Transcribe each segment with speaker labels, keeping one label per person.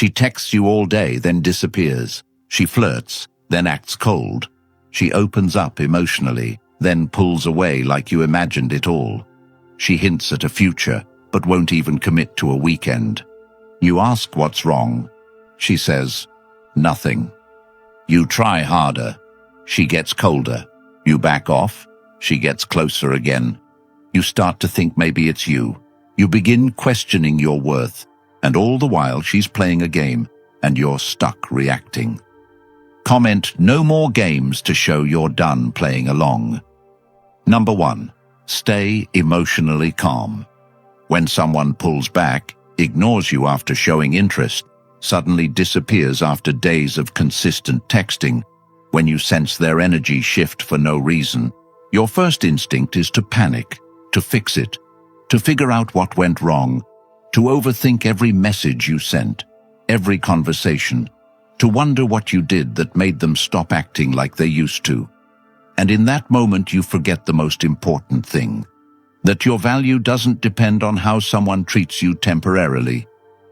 Speaker 1: She texts you all day, then disappears. She flirts, then acts cold. She opens up emotionally, then pulls away like you imagined it all. She hints at a future, but won't even commit to a weekend. You ask what's wrong. She says, nothing. You try harder. She gets colder. You back off. She gets closer again. You start to think maybe it's you. You begin questioning your worth, and all the while she's playing a game, and you're stuck reacting. Comment no more games to show you're done playing along. Number 1. Stay emotionally calm. When someone pulls back, ignores you after showing interest, suddenly disappears after days of consistent texting, when you sense their energy shift for no reason, your first instinct is to panic, to fix it, to figure out what went wrong, to overthink every message you sent, every conversation, to wonder what you did that made them stop acting like they used to. And in that moment you forget the most important thing, that your value doesn't depend on how someone treats you temporarily,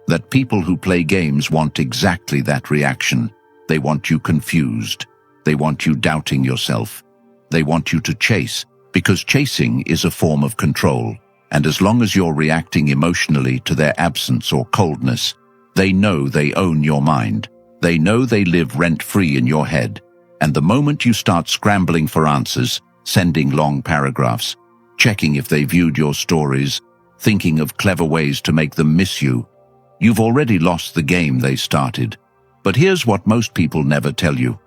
Speaker 1: that people who play games want exactly that reaction. They want you confused. They want you doubting yourself. They want you to chase, because chasing is a form of control. And as long as you're reacting emotionally to their absence or coldness, they know they own your mind. They know they live rent-free in your head. And the moment you start scrambling for answers, sending long paragraphs, checking if they viewed your stories, thinking of clever ways to make them miss you, you've already lost the game they started. But here's what most people never tell you.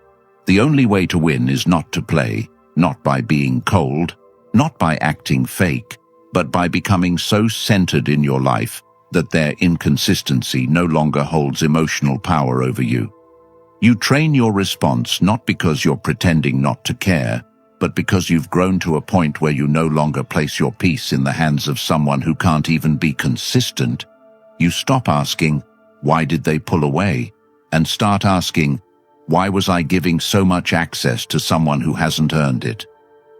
Speaker 1: The only way to win is not to play, not by being cold, not by acting fake, but by becoming so centered in your life that their inconsistency no longer holds emotional power over you. You train your response not because you're pretending not to care, but because you've grown to a point where you no longer place your peace in the hands of someone who can't even be consistent. You stop asking, why did they pull away? And start asking, why was I giving so much access to someone who hasn't earned it?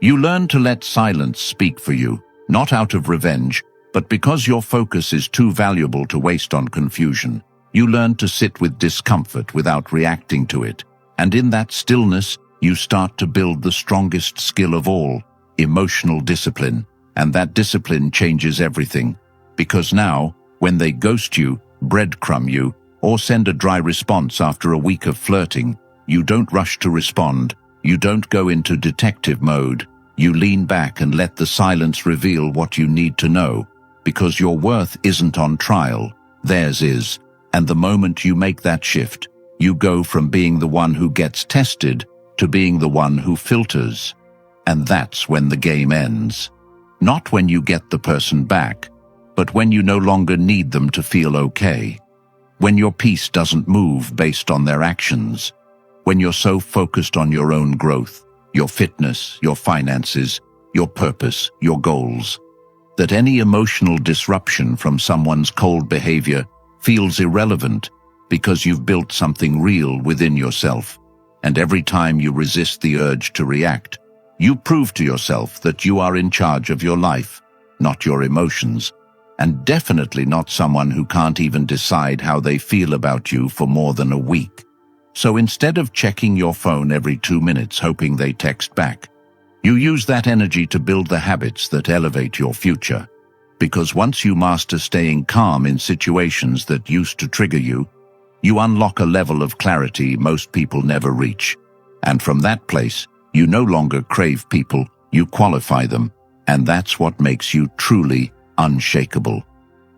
Speaker 1: You learn to let silence speak for you, not out of revenge, but because your focus is too valuable to waste on confusion. You learn to sit with discomfort without reacting to it. And in that stillness, you start to build the strongest skill of all, emotional discipline. And that discipline changes everything. Because now, when they ghost you, breadcrumb you, or send a dry response after a week of flirting, you don't rush to respond. You don't go into detective mode. You lean back and let the silence reveal what you need to know, because your worth isn't on trial, theirs is. And the moment you make that shift, you go from being the one who gets tested to being the one who filters. And that's when the game ends. Not when you get the person back, but when you no longer need them to feel okay. When your peace doesn't move based on their actions. When you're so focused on your own growth, your fitness, your finances, your purpose, your goals, that any emotional disruption from someone's cold behavior feels irrelevant because you've built something real within yourself. And every time you resist the urge to react, you prove to yourself that you are in charge of your life, not your emotions, and definitely not someone who can't even decide how they feel about you for more than a week. So instead of checking your phone every 2 minutes hoping they text back, you use that energy to build the habits that elevate your future. Because once you master staying calm in situations that used to trigger you, you unlock a level of clarity most people never reach. And from that place, you no longer crave people, you qualify them. And that's what makes you truly unshakable.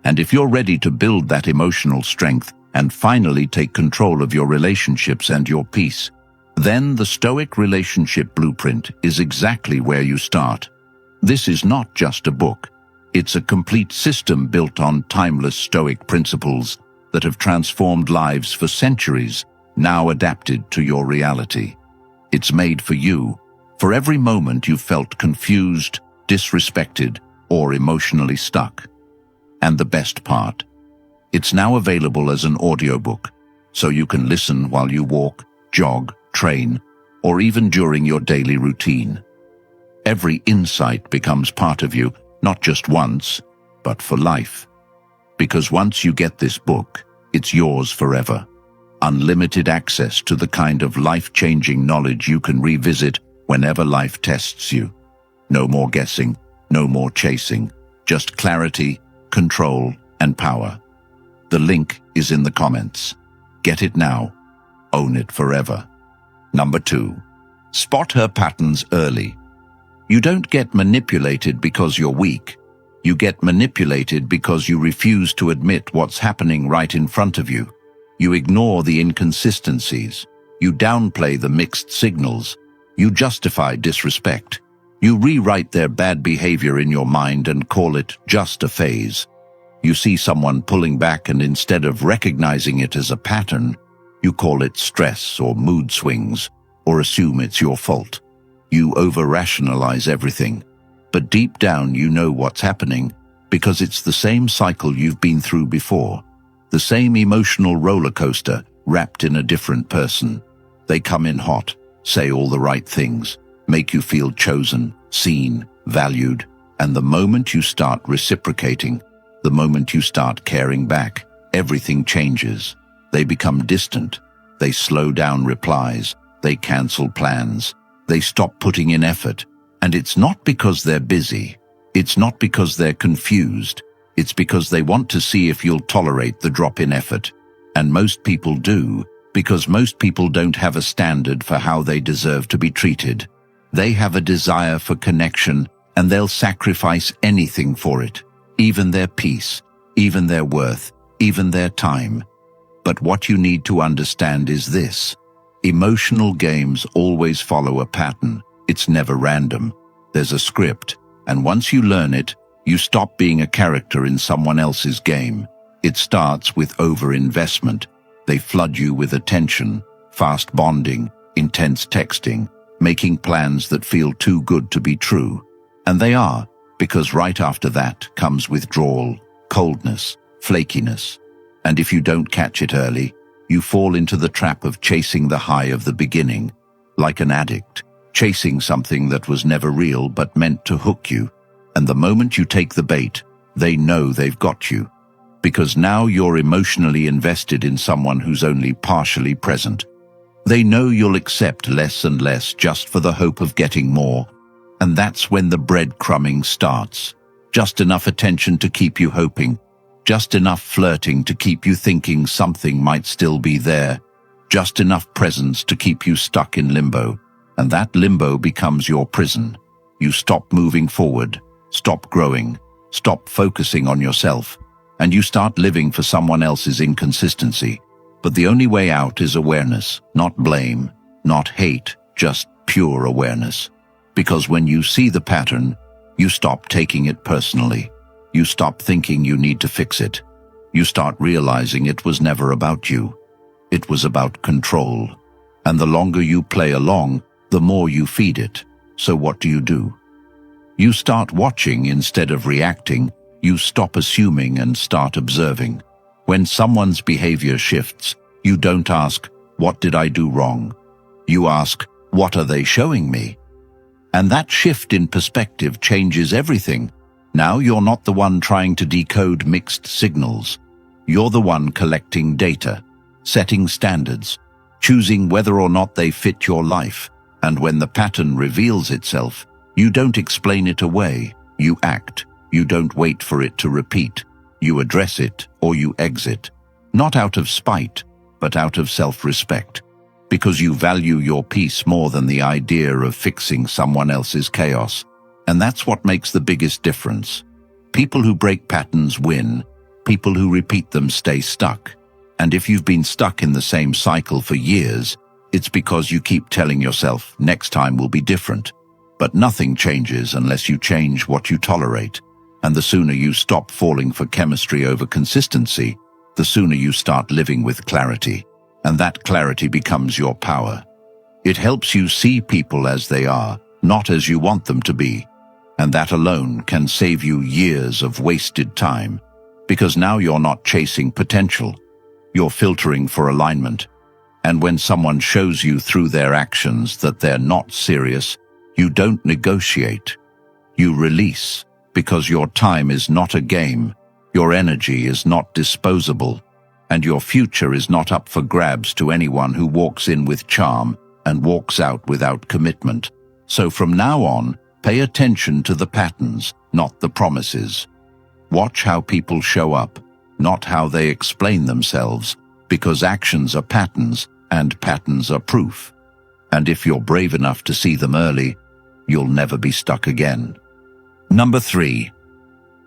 Speaker 1: And if you're ready to build that emotional strength and finally take control of your relationships and your peace, then the Stoic Relationship Blueprint is exactly where you start. This is not just a book. It's a complete system built on timeless Stoic principles that have transformed lives for centuries, now adapted to your reality. It's made for you, for every moment you felt confused, disrespected, or emotionally stuck. And the best part, it's now available as an audiobook, so you can listen while you walk, jog, train, or even during your daily routine. Every insight becomes part of you, not just once, but for life. Because once you get this book, It's yours forever. Unlimited access to the kind of life-changing knowledge you can revisit whenever life tests you. No more guessing, no more chasing, just clarity, control, and power. The link is in the comments. Get it now. Own it forever. Number 2. Spot her patterns early. You don't get manipulated because you're weak. You get manipulated because you refuse to admit what's happening right in front of you. You ignore the inconsistencies. You downplay the mixed signals. You justify disrespect. You rewrite their bad behavior in your mind and call it just a phase. You see someone pulling back, and instead of recognizing it as a pattern, you call it stress or mood swings, or assume it's your fault. You over-rationalize everything. But deep down you know what's happening, because it's the same cycle you've been through before. The same emotional roller coaster, wrapped in a different person. They come in hot, say all the right things, make you feel chosen, seen, valued, and the moment you start reciprocating, the moment you start caring back, everything changes. They become distant. They slow down replies. They cancel plans. They stop putting in effort. And it's not because they're busy. It's not because they're confused. It's because they want to see if you'll tolerate the drop in effort. And most people do, because most people don't have a standard for how they deserve to be treated. They have a desire for connection, and they'll sacrifice anything for it, even their peace, even their worth, even their time. But what you need to understand is this. Emotional games always follow a pattern. It's never random. There's a script, and once you learn it, you stop being a character in someone else's game. It starts with overinvestment. They flood you with attention, fast bonding, intense texting, making plans that feel too good to be true. And they are, because right after that comes withdrawal, coldness, flakiness. And if you don't catch it early, you fall into the trap of chasing the high of the beginning, like an addict, chasing something that was never real but meant to hook you. And the moment you take the bait, they know they've got you. Because now you're emotionally invested in someone who's only partially present. They know you'll accept less and less just for the hope of getting more. And that's when the breadcrumbing starts. Just enough attention to keep you hoping. Just enough flirting to keep you thinking something might still be there. Just enough presence to keep you stuck in limbo. And that limbo becomes your prison. You stop moving forward, stop growing, stop focusing on yourself, and you start living for someone else's inconsistency. But the only way out is awareness, not blame, not hate, just pure awareness. Because when you see the pattern, you stop taking it personally. You stop thinking you need to fix it. You start realizing it was never about you. It was about control. And the longer you play along, the more you feed it. So what do? You start watching instead of reacting. You stop assuming and start observing. When someone's behavior shifts, you don't ask, "What did I do wrong?" You ask, "What are they showing me?" And that shift in perspective changes everything. Now you're not the one trying to decode mixed signals. You're the one collecting data, setting standards, choosing whether or not they fit your life. And when the pattern reveals itself, you don't explain it away. You act. You don't wait for it to repeat. You address it or you exit. Not out of spite, but out of self-respect. Because you value your peace more than the idea of fixing someone else's chaos. And that's what makes the biggest difference. People who break patterns win. People who repeat them stay stuck. And if you've been stuck in the same cycle for years, it's because you keep telling yourself, next time will be different. But nothing changes unless you change what you tolerate. And the sooner you stop falling for chemistry over consistency, the sooner you start living with clarity. And that clarity becomes your power. It helps you see people as they are, not as you want them to be. And that alone can save you years of wasted time. Because now you're not chasing potential. You're filtering for alignment. And when someone shows you through their actions that they're not serious, you don't negotiate. You release, because your time is not a game. Your energy is not disposable. and your future is not up for grabs to anyone who walks in with charm and walks out without commitment. So from now on, pay attention to the patterns, not the promises. Watch how people show up, not how they explain themselves, because actions are patterns and patterns are proof. And if you're brave enough to see them early, you'll never be stuck again. Number 3.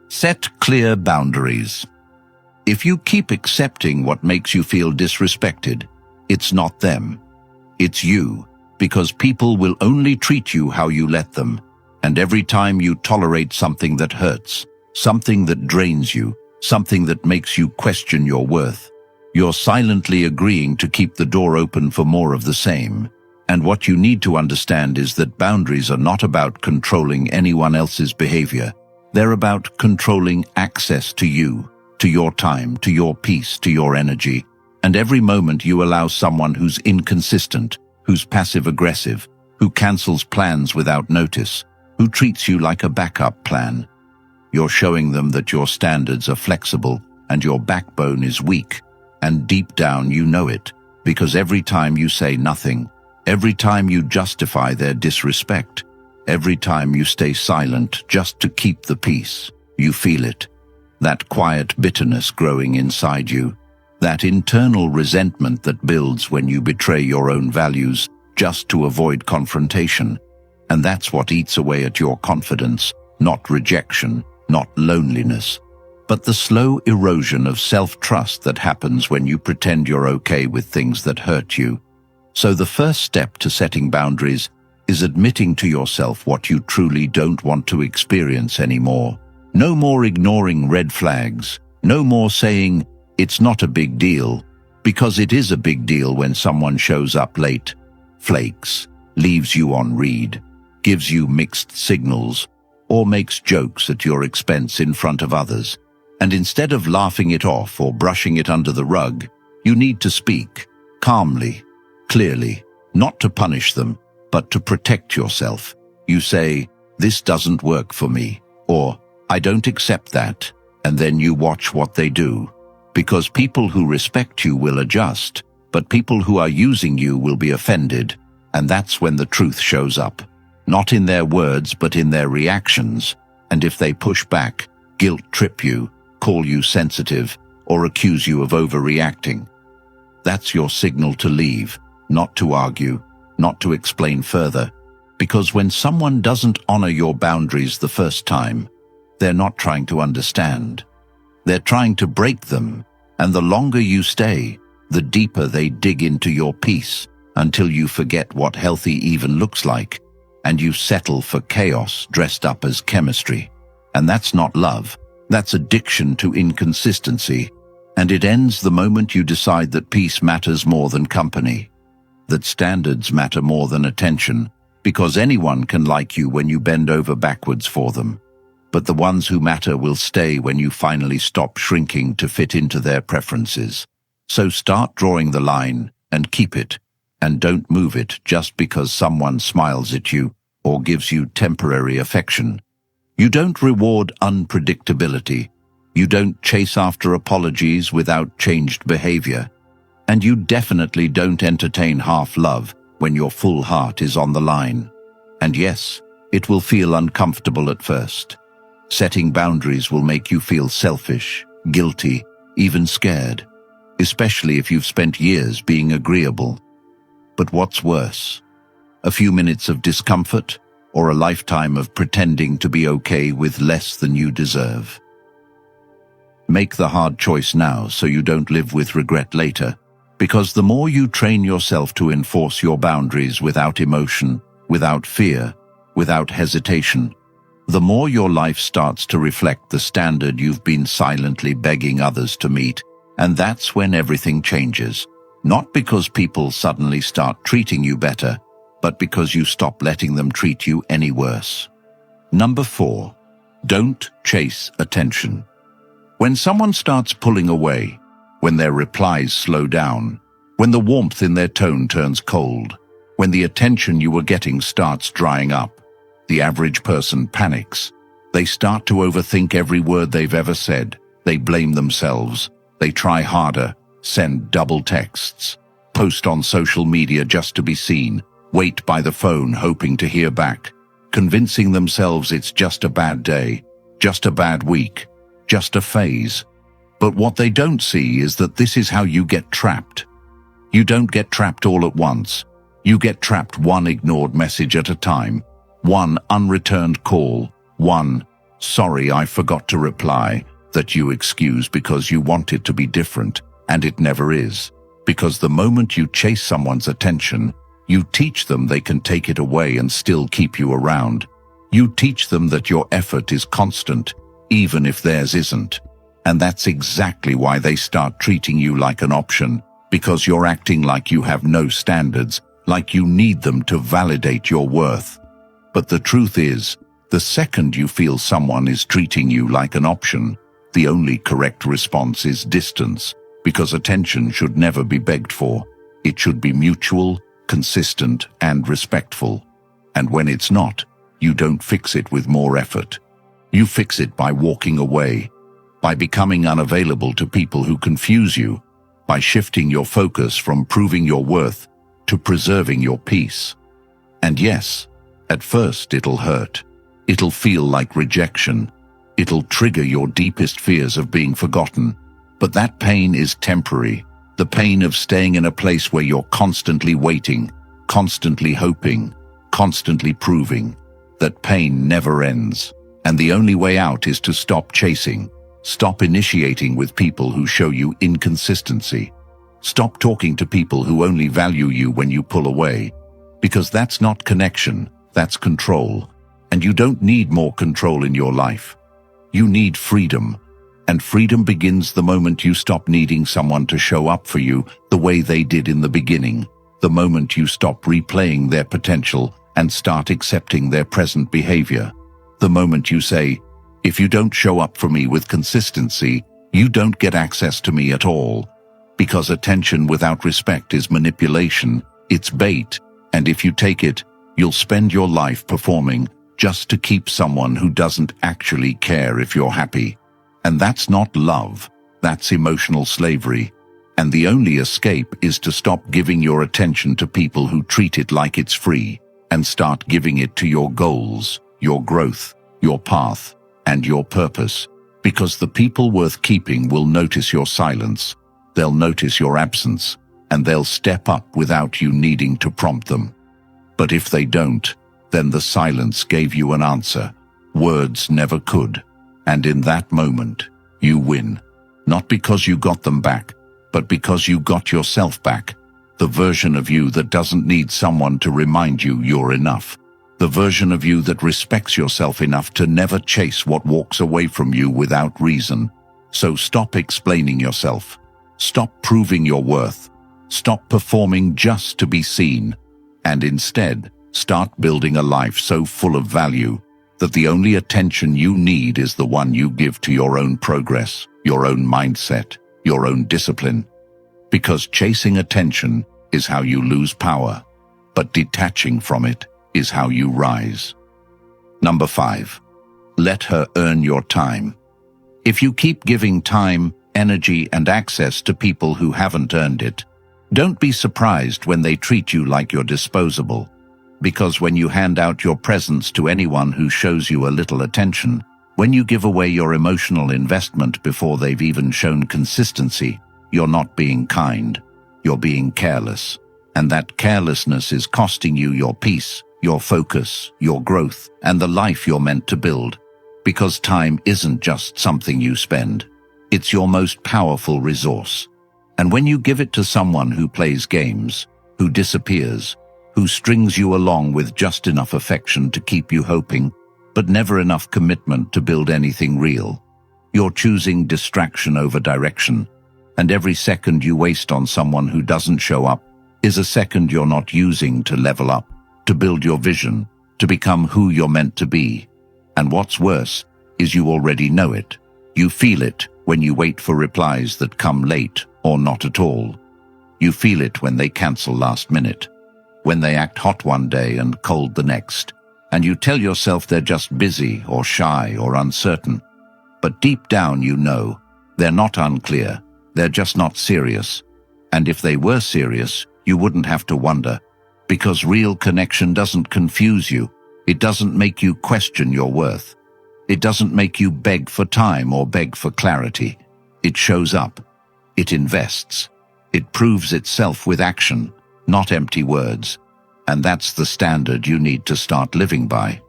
Speaker 1: Set clear boundaries. If you keep accepting what makes you feel disrespected, it's not them. It's you, because people will only treat you how you let them. And every time you tolerate something that hurts, something that drains you, something that makes you question your worth, you're silently agreeing to keep the door open for more of the same. And what you need to understand is that boundaries are not about controlling anyone else's behavior. They're about controlling access to you, to your time, to your peace, to your energy. And every moment you allow someone who's inconsistent, who's passive-aggressive, who cancels plans without notice, who treats you like a backup plan, you're showing them that your standards are flexible and your backbone is weak. And deep down you know it, because every time you say nothing, every time you justify their disrespect, every time you stay silent just to keep the peace, you feel it. That quiet bitterness growing inside you, that internal resentment that builds when you betray your own values just to avoid confrontation. And that's what eats away at your confidence, not rejection, not loneliness, but the slow erosion of self-trust that happens when you pretend you're okay with things that hurt you. So the first step to setting boundaries is admitting to yourself what you truly don't want to experience anymore. No more ignoring red flags. No more saying, it's not a big deal, because it is a big deal when someone shows up late, flakes, leaves you on read, gives you mixed signals, or makes jokes at your expense in front of others. And instead of laughing it off or brushing it under the rug, you need to speak, calmly, clearly, not to punish them, but to protect yourself. You say, this doesn't work for me, or I don't accept that, and then you watch what they do. Because people who respect you will adjust, but people who are using you will be offended, and that's when the truth shows up. Not in their words, but in their reactions. And if they push back, guilt trip you, call you sensitive, or accuse you of overreacting, that's your signal to leave, not to argue, not to explain further. Because when someone doesn't honor your boundaries the first time, they're not trying to understand. They're trying to break them, and the longer you stay, the deeper they dig into your peace, until you forget what healthy even looks like, and you settle for chaos dressed up as chemistry. And that's not love. That's addiction to inconsistency, and it ends the moment you decide that peace matters more than company, that standards matter more than attention, because anyone can like you when you bend over backwards for them. But the ones who matter will stay when you finally stop shrinking to fit into their preferences. So start drawing the line and keep it, and don't move it just because someone smiles at you or gives you temporary affection. You don't reward unpredictability. You don't chase after apologies without changed behavior. And you definitely don't entertain half-love when your full heart is on the line. And yes, it will feel uncomfortable at first. Setting boundaries will make you feel selfish, guilty, even scared, especially if you've spent years being agreeable. But what's worse? A few minutes of discomfort, or a lifetime of pretending to be okay with less than you deserve? Make the hard choice now so you don't live with regret later, because the more you train yourself to enforce your boundaries without emotion, without fear, without hesitation, the more your life starts to reflect the standard you've been silently begging others to meet, and that's when everything changes. Not because people suddenly start treating you better, but because you stop letting them treat you any worse. Number 4, don't chase attention. When someone starts pulling away, when their replies slow down, when the warmth in their tone turns cold, when the attention you were getting starts drying up, the average person panics. They start to overthink every word they've ever said. They blame themselves. They try harder, send double texts, post on social media just to be seen, wait by the phone hoping to hear back, convincing themselves it's just a bad day, just a bad week, just a phase. But what they don't see is that this is how you get trapped. You don't get trapped all at once. You get trapped one ignored message at a time, one unreturned call, one "sorry, I forgot to reply" that you excuse because you want it to be different, and it never is. Because the moment you chase someone's attention, you teach them they can take it away and still keep you around. You teach them that your effort is constant, even if theirs isn't. And that's exactly why they start treating you like an option, because you're acting like you have no standards, like you need them to validate your worth. But the truth is, the second you feel someone is treating you like an option, the only correct response is distance, because attention should never be begged for. It should be mutual, consistent, and respectful. And when it's not, you don't fix it with more effort. You fix it by walking away, by becoming unavailable to people who confuse you, by shifting your focus from proving your worth to preserving your peace. And yes, at first it'll hurt. It'll feel like rejection. It'll trigger your deepest fears of being forgotten. But that pain is temporary. The pain of staying in a place where you're constantly waiting, constantly hoping, constantly proving. That pain never ends. And the only way out is to stop chasing. Stop initiating with people who show you inconsistency. Stop talking to people who only value you when you pull away. Because that's not connection, that's control. And you don't need more control in your life. You need freedom. And freedom begins the moment you stop needing someone to show up for you the way they did in the beginning. The moment you stop replaying their potential and start accepting their present behavior. The moment you say, "If you don't show up for me with consistency, you don't get access to me at all." Because attention without respect is manipulation, it's bait, and if you take it, you'll spend your life performing just to keep someone who doesn't actually care if you're happy. And that's not love, that's emotional slavery. And the only escape is to stop giving your attention to people who treat it like it's free, and start giving it to your goals, your growth, your path, and your purpose. Because the people worth keeping will notice your silence, they'll notice your absence, and they'll step up without you needing to prompt them. But if they don't, then the silence gave you an answer. Words never could. And in that moment, you win. Not because you got them back, but because you got yourself back. The version of you that doesn't need someone to remind you you're enough. The version of you that respects yourself enough to never chase what walks away from you without reason. So stop explaining yourself. Stop proving your worth. Stop performing just to be seen. And instead, start building a life so full of value that the only attention you need is the one you give to your own progress, your own mindset, your own discipline. Because chasing attention is how you lose power, but detaching from it is how you rise. Number 5. Let her earn your time. If you keep giving time, energy, and access to people who haven't earned it, don't be surprised when they treat you like you're disposable. Because when you hand out your presence to anyone who shows you a little attention, when you give away your emotional investment before they've even shown consistency, you're not being kind, you're being careless. And that carelessness is costing you your peace, your focus, your growth, and the life you're meant to build. Because time isn't just something you spend, it's your most powerful resource. And when you give it to someone who plays games, who disappears, who strings you along with just enough affection to keep you hoping, but never enough commitment to build anything real, you're choosing distraction over direction. And every second you waste on someone who doesn't show up is a second you're not using to level up, to build your vision, to become who you're meant to be. And what's worse is you already know it. You feel it when you wait for replies that come late or not at all. You feel it when they cancel last minute, when they act hot one day and cold the next, and you tell yourself they're just busy or shy or uncertain. But deep down you know, they're not unclear, They're just not serious. And if they were serious, you wouldn't have to wonder, because real connection doesn't confuse you. It doesn't make you question your worth. It doesn't make you beg for time or beg for clarity. It shows up. It invests. It proves itself with action, not empty words. And that's the standard you need to start living by.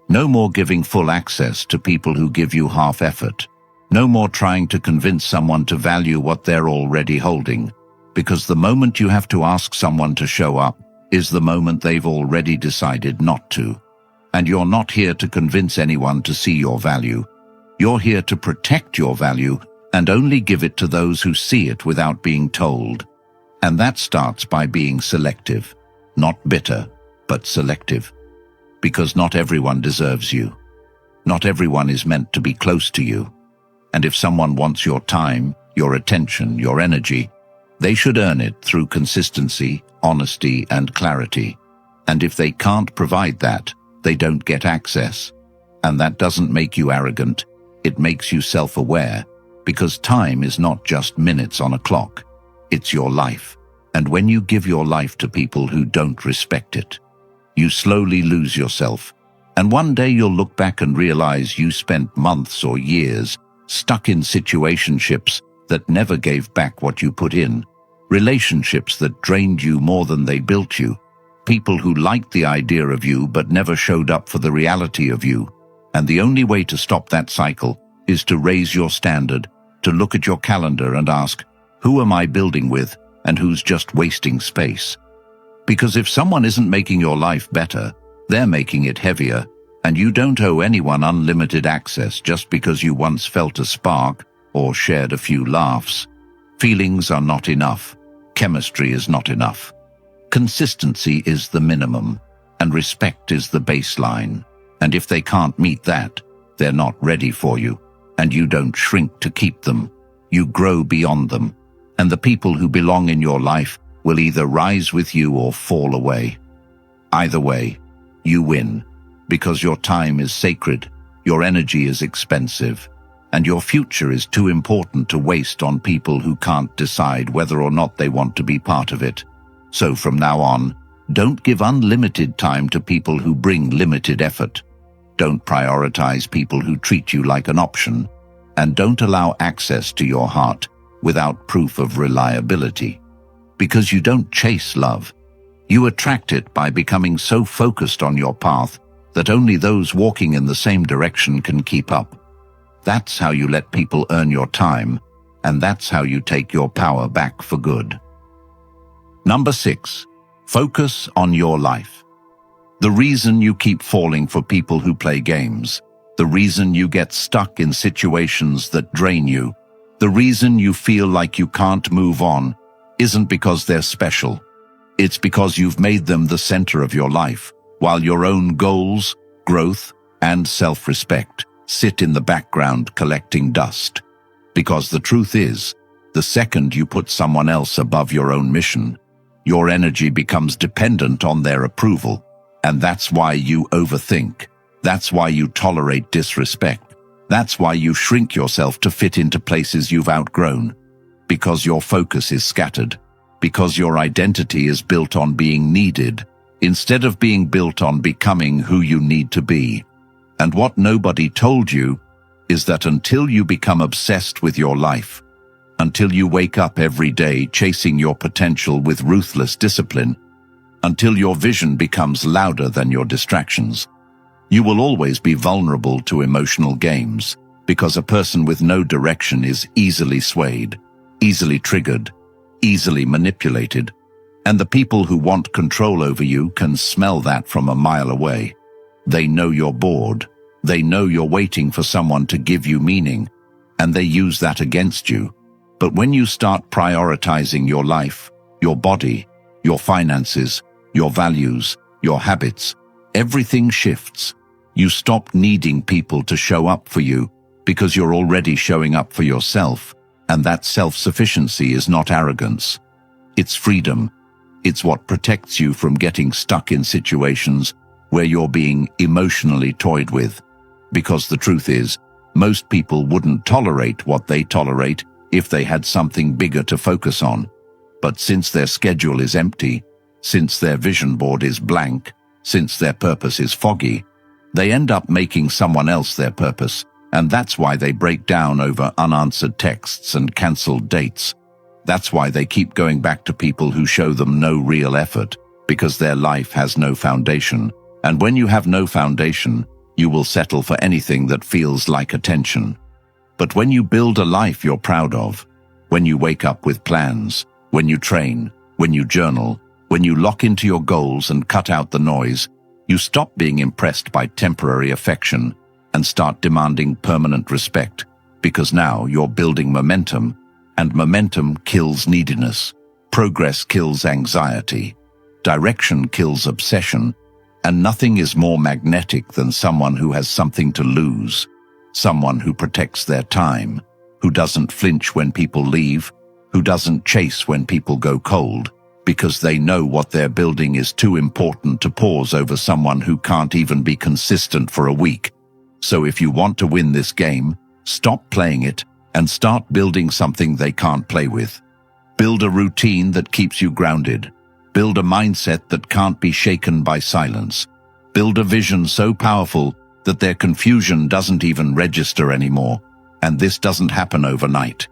Speaker 1: No more giving full access to people who give you half effort. No more trying to convince someone to value what they're already holding, because the moment you have to ask someone to show up is the moment they've already decided not to. And you're not here to convince anyone to see your value. You're here to protect your value and only give it to those who see it without being told. And that starts by being selective. Not bitter, but selective. Because not everyone deserves you. Not everyone is meant to be close to you. And if someone wants your time, your attention, your energy, they should earn it through consistency, honesty, and clarity. And if they can't provide that, they don't get access. And that doesn't make you arrogant. It makes you self-aware, because time is not just minutes on a clock. It's your life. And when you give your life to people who don't respect it, you slowly lose yourself. And one day you'll look back and realize you spent months or years stuck in situationships that never gave back what you put in, relationships that drained you more than they built you, people who liked the idea of you but never showed up for the reality of you. And the only way to stop that cycle is to raise your standard, to look at your calendar and ask, who am I building with and who's just wasting space? Because if someone isn't making your life better, they're making it heavier, and you don't owe anyone unlimited access just because you once felt a spark or shared a few laughs. Feelings are not enough. Chemistry is not enough. Consistency is the minimum, and respect is the baseline. And if they can't meet that, they're not ready for you, and you don't shrink to keep them. You grow beyond them, and the people who belong in your life will either rise with you or fall away. Either way, you win, because your time is sacred, your energy is expensive, and your future is too important to waste on people who can't decide whether or not they want to be part of it. So from now on, don't give unlimited time to people who bring limited effort. Don't prioritize people who treat you like an option, and don't allow access to your heart without proof of reliability. Because you don't chase love. You attract it by becoming so focused on your path that only those walking in the same direction can keep up. That's how you let people earn your time, and that's how you take your power back for good. Number 6, focus on your life. The reason you keep falling for people who play games, the reason you get stuck in situations that drain you, the reason you feel like you can't move on, isn't because they're special. It's because you've made them the center of your life, while your own goals, growth, and self-respect sit in the background collecting dust. Because the truth is, the second you put someone else above your own mission, your energy becomes dependent on their approval. And that's why you overthink. That's why you tolerate disrespect. That's why you shrink yourself to fit into places you've outgrown. Because your focus is scattered. Because your identity is built on being needed, instead of being built on becoming who you need to be. And what nobody told you is that until you become obsessed with your life, until you wake up every day chasing your potential with ruthless discipline, until your vision becomes louder than your distractions, you will always be vulnerable to emotional games, because a person with no direction is easily swayed, easily triggered, easily manipulated, and the people who want control over you can smell that from a mile away. They know you're bored. They know you're waiting for someone to give you meaning, and they use that against you. But when you start prioritizing your life, your body, your finances, your values, your habits, everything shifts. You stop needing people to show up for you because you're already showing up for yourself. And that self-sufficiency is not arrogance. It's freedom. It's what protects you from getting stuck in situations where you're being emotionally toyed with. Because the truth is, most people wouldn't tolerate what they tolerate if they had something bigger to focus on. But since their schedule is empty, since their vision board is blank, since their purpose is foggy, they end up making someone else their purpose, and that's why they break down over unanswered texts and cancelled dates. That's why they keep going back to people who show them no real effort, because their life has no foundation. And when you have no foundation, you will settle for anything that feels like attention. But when you build a life you're proud of, when you wake up with plans, when you train, when you journal, when you lock into your goals and cut out the noise, you stop being impressed by temporary affection and start demanding permanent respect, because now you're building momentum, and momentum kills neediness. Progress kills anxiety. Direction kills obsession, and nothing is more magnetic than someone who has something to lose, someone who protects their time, who doesn't flinch when people leave, who doesn't chase when people go cold, because they know what they're building is too important to pause over someone who can't even be consistent for a week. So if you want to win this game, stop playing it and start building something they can't play with. Build a routine that keeps you grounded. Build a mindset that can't be shaken by silence. Build a vision so powerful that their confusion doesn't even register anymore. And this doesn't happen overnight.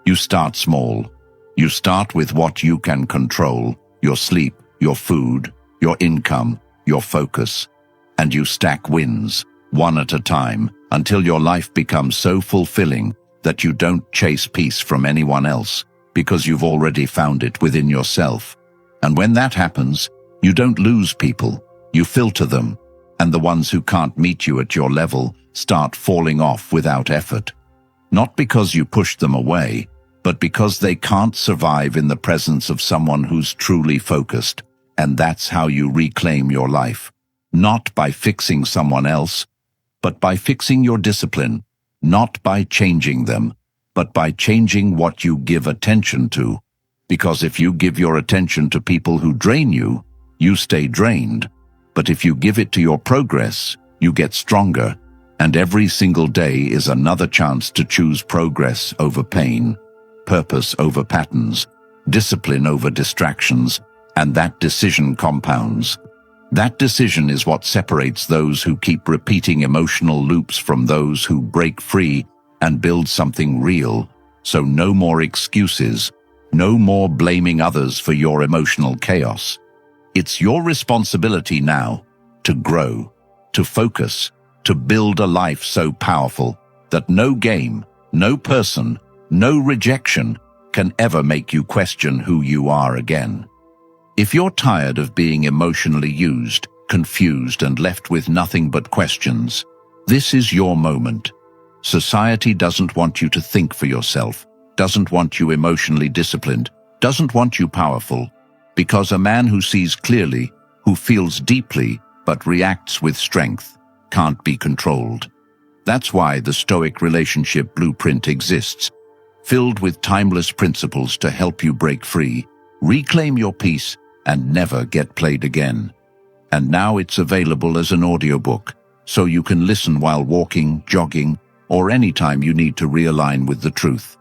Speaker 1: You start small. You start with what you can control: your sleep, your food, your income, your focus. And you stack wins, one at a time, until your life becomes so fulfilling that you don't chase peace from anyone else, because you've already found it within yourself. And when that happens, you don't lose people, you filter them, and the ones who can't meet you at your level start falling off without effort. Not because you pushed them away, but because they can't survive in the presence of someone who's truly focused. And that's how you reclaim your life. Not by fixing someone else, but by fixing your discipline. Not by changing them, but by changing what you give attention to. Because if you give your attention to people who drain you, you stay drained. But if you give it to your progress, you get stronger. And every single day is another chance to choose progress over pain, purpose over patterns, discipline over distractions, and that decision compounds. That decision is what separates those who keep repeating emotional loops from those who break free and build something real. So no more excuses, no more blaming others for your emotional chaos. It's your responsibility now to grow, to focus, to build a life so powerful that no game, no person, no rejection can ever make you question who you are again. If you're tired of being emotionally used, confused, and left with nothing but questions, this is your moment. Society doesn't want you to think for yourself, doesn't want you emotionally disciplined, doesn't want you powerful, because a man who sees clearly, who feels deeply, but reacts with strength, can't be controlled. That's why the Stoic relationship blueprint exists, filled with timeless principles to help you break free, reclaim your peace, and never get played again. And now it's available as an audiobook, so you can listen while walking, jogging, or anytime you need to realign with the truth.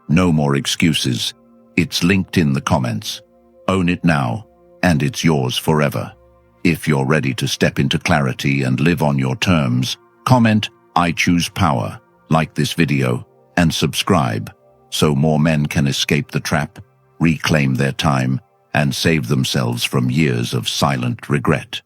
Speaker 1: No more excuses. It's linked in the comments. Own it now, and it's yours forever. If you're ready to step into clarity and live on your terms, comment, "I choose power," like this video, and subscribe, so more men can escape the trap, reclaim their time, and save themselves from years of silent regret.